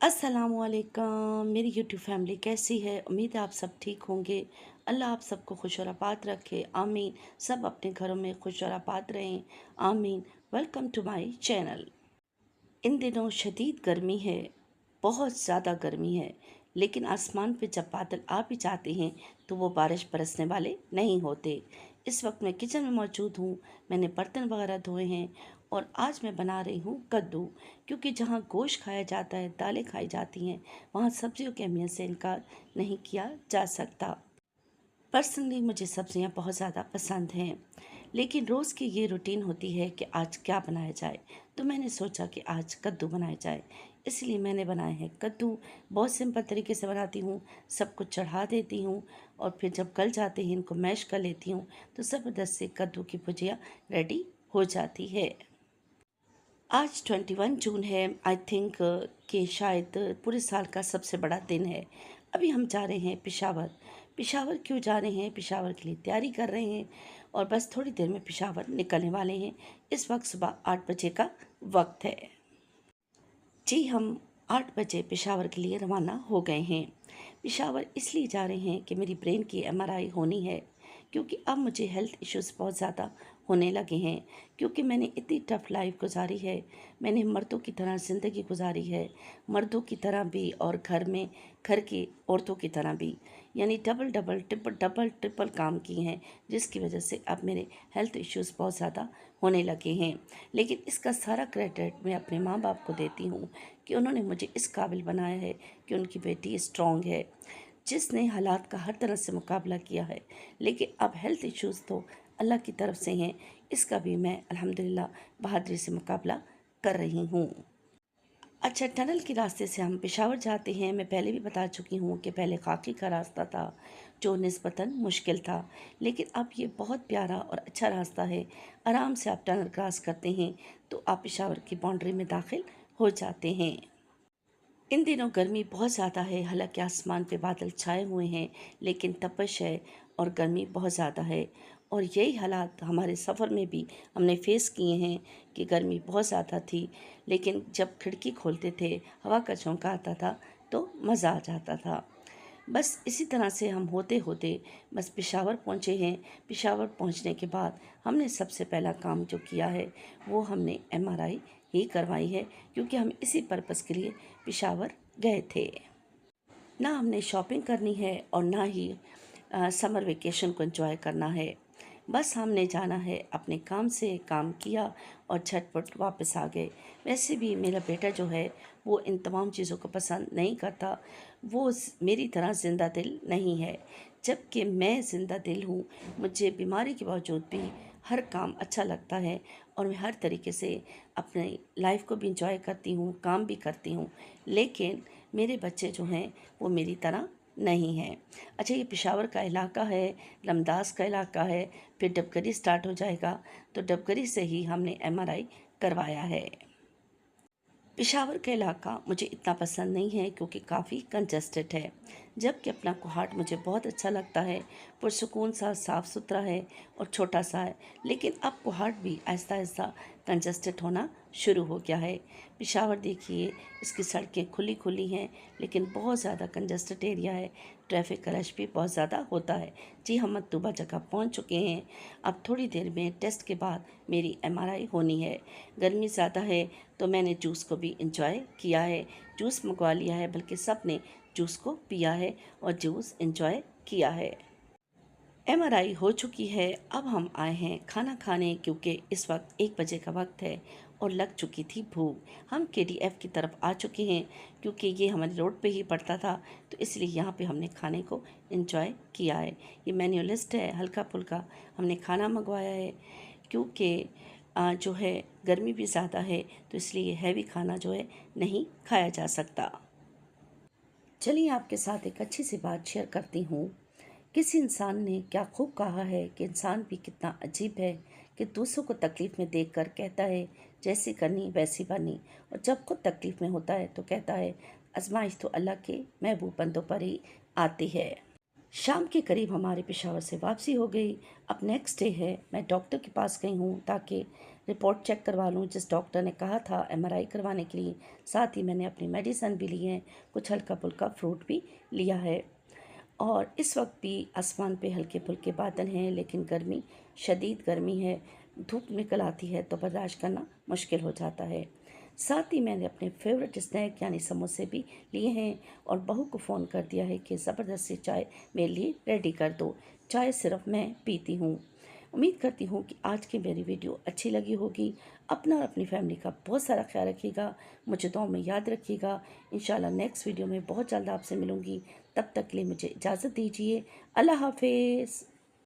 अस्सलामुअलैकुम मेरी YouTube family कैसी है। उम्मीद है आप सब ठीक होंगे। अल्लाह आप सबको खुश और आबाद रखे, आमीन। सब अपने घरों में खुश और आबाद रहें, आमीन। Welcome to my channel. इन दिनों शदीद गर्मी है, बहुत ज़्यादा गर्मी है। लेकिन आसमान पे जब बादल आ भी जाते हैं तो वो बारिश बरसने वाले नहीं होते। इस वक्त मैं किचन में मौजूद हूँ। मैंने बर्तन वगैरह धोए हैं और आज मैं बना रही हूँ कद्दू। क्योंकि जहाँ गोश्त खाया जाता है, दालें खाई जाती हैं, वहाँ सब्जियों की अहमियत से इनकार नहीं किया जा सकता। पर्सनली मुझे सब्जियां बहुत ज़्यादा पसंद हैं, लेकिन रोज़ की ये रूटीन होती है कि आज क्या बनाया जाए। तो मैंने सोचा कि आज कद्दू बनाया जाए, इसलिए मैंने बनाए हैं कद्दू। बहुत सिंपल तरीके से बनाती हूँ। सब कुछ चढ़ा देती हूँ और फिर जब गल जाते हैं इनको मैश कर लेती हूँ तो ज़बरदस्त से कद्दू की भुजिया रेडी हो जाती है। आज 21 जून है। आई थिंक कि शायद पूरे साल का सबसे बड़ा दिन है। अभी हम जा रहे हैं पेशावर। पेशावर क्यों जा रहे हैं? पेशावर के लिए तैयारी कर रहे हैं और बस थोड़ी देर में पेशावर निकलने वाले हैं। इस वक्त सुबह 8 बजे का वक्त है। जी, हम 8 बजे पेशावर के लिए रवाना हो गए हैं। पेशावर इसलिए जा रहे हैं कि मेरी ब्रेन की एमआरआई होनी है, क्योंकि अब मुझे हेल्थ इश्यूज़ बहुत ज़्यादा होने लगे हैं। क्योंकि मैंने इतनी टफ़ लाइफ गुजारी है, मैंने मर्दों की तरह ज़िंदगी गुजारी है, मर्दों की तरह भी और घर की औरतों की तरह भी, यानी डबल ट्रिपल काम किए हैं, जिसकी वजह से अब मेरे हेल्थ इश्यूज़ बहुत ज़्यादा होने लगे हैं। लेकिन इसका सारा क्रेडिट मैं अपने माँ बाप को देती हूँ कि उन्होंने मुझे इस काबिल बनाया है कि उनकी बेटी स्ट्रॉन्ग है, जिसने हालात का हर तरह से मुकाबला किया है। लेकिन अब हेल्थ इश्यूज़ तो अल्लाह की तरफ से हैं, इसका भी मैं अल्हम्दुलिल्लाह बहादुरी से मुकाबला कर रही हूँ। अच्छा, टनल के रास्ते से हम पेशावर जाते हैं। मैं पहले भी बता चुकी हूँ कि पहले खाकी का रास्ता था जो निस्बतन मुश्किल था, लेकिन अब ये बहुत प्यारा और अच्छा रास्ता है। आराम से आप टनल क्रॉस करते हैं तो आप पेशावर की बाउंड्री में दाखिल हो जाते हैं। इन दिनों गर्मी बहुत ज़्यादा है। हालांकि आसमान पे बादल छाए हुए हैं, लेकिन तपश है और गर्मी बहुत ज़्यादा है। और यही हालात हमारे सफ़र में भी हमने फेस किए हैं कि गर्मी बहुत ज़्यादा थी, लेकिन जब खिड़की खोलते थे, हवा का झोंका आता था तो मज़ा आ जाता था। बस इसी तरह से हम होते होते बस पेशावर पहुँचे हैं। पेशावर पहुँचने के बाद हमने सबसे पहला काम जो किया है वो हमने एमआरआई ही करवाई है, क्योंकि हम इसी पर्पज़ के लिए पेशावर गए थे। ना हमने शॉपिंग करनी है और ना ही समर वेकेशन को एंजॉय करना है। बस हमने जाना है, अपने काम से काम किया और झटपट वापस आ गए। वैसे भी मेरा बेटा जो है वो इन तमाम चीज़ों को पसंद नहीं करता। वो मेरी तरह ज़िंदा दिल नहीं है, जबकि मैं ज़िंदा दिल हूँ। मुझे बीमारी के बावजूद भी हर काम अच्छा लगता है और मैं हर तरीके से अपनी लाइफ को भी इंजॉय करती हूँ, काम भी करती हूँ। लेकिन मेरे बच्चे जो हैं वो मेरी तरह नहीं हैं। अच्छा, ये पेशावर का इलाका है, रमदास का इलाका है, फिर डबगरी स्टार्ट हो जाएगा, तो डबगरी से ही हमने एमआरआई करवाया है। पेशावर का इलाका मुझे इतना पसंद नहीं है क्योंकि काफ़ी कंजस्टेड है, जबकि अपना कोहाट मुझे बहुत अच्छा लगता है। पुरसुकून सा, साफ़ सुथरा है और छोटा सा है। लेकिन अब कोहाट भी आहिस्ता आहिस्ता कंजस्टेड होना शुरू हो गया है। पेशावर देखिए, इसकी सड़कें खुली खुली हैं, लेकिन बहुत ज़्यादा कंजस्टेड एरिया है। ट्रैफिक का रश भी बहुत ज़्यादा होता है। जी, हम मतलूबा जगह पहुंच चुके हैं। अब थोड़ी देर में टेस्ट के बाद मेरी एमआरआई होनी है। गर्मी ज़्यादा है तो मैंने जूस को भी इंजॉय किया है, जूस मंगवा लिया है, बल्कि सब ने जूस को पिया है और जूस इंजॉय किया है। एमआरआई हो चुकी है। अब हम आए हैं खाना खाने, क्योंकि इस वक्त 1 बजे का वक्त है और लग चुकी थी भूख। हम केडीएफ की तरफ आ चुके हैं, क्योंकि ये हमारे रोड पे ही पड़ता था, तो इसलिए यहाँ पे हमने खाने को एंजॉय किया है। ये मेन्यू लिस्ट है, हल्का फुल्का हमने खाना मंगवाया है, क्योंकि जो है गर्मी भी ज़्यादा है, तो इसलिए हैवी खाना जो है नहीं खाया जा सकता। चलिए आपके साथ एक अच्छी सी बात शेयर करती हूँ। किसी इंसान ने क्या खूब कहा है कि इंसान भी कितना अजीब है कि दूसरों को तकलीफ़ में देखकर कहता है जैसी करनी वैसी बनी, और जब खुद तकलीफ़ में होता है तो कहता है आजमाइश तो अल्लाह के महबूब बंदों पर ही आती है। शाम के करीब हमारे पेशावर से वापसी हो गई। अब नेक्स्ट डे है। मैं डॉक्टर के पास गई हूँ ताकि रिपोर्ट चेक करवा लूँ जिस डॉक्टर ने कहा था एमआरआई करवाने के लिए। साथ ही मैंने अपनी मेडिसिन भी ली है, कुछ हल्का फुल्का फ्रूट भी लिया है। और इस वक्त भी आसमान पे हल्के फुल्के बादल हैं, लेकिन गर्मी, शदीद गर्मी है। धूप निकल आती है तो बर्दाश्त करना मुश्किल हो जाता है। साथ ही मैंने अपने फेवरेट स्नैक यानी समोसे भी लिए हैं और बहू को फ़ोन कर दिया है कि ज़बरदस्ती चाय मेरे लिए रेडी कर दो। चाय सिर्फ मैं पीती हूँ। उम्मीद करती हूँ कि आज की मेरी वीडियो अच्छी लगी होगी। अपना और अपनी फैमिली का बहुत सारा ख्याल रखिएगा, मुझे दुआ में याद रखिएगा। इंशाल्लाह नेक्स्ट वीडियो में बहुत जल्द आपसे मिलूँगी। तब तक के लिए मुझे इजाज़त दीजिए। अल्लाह हाफिज़।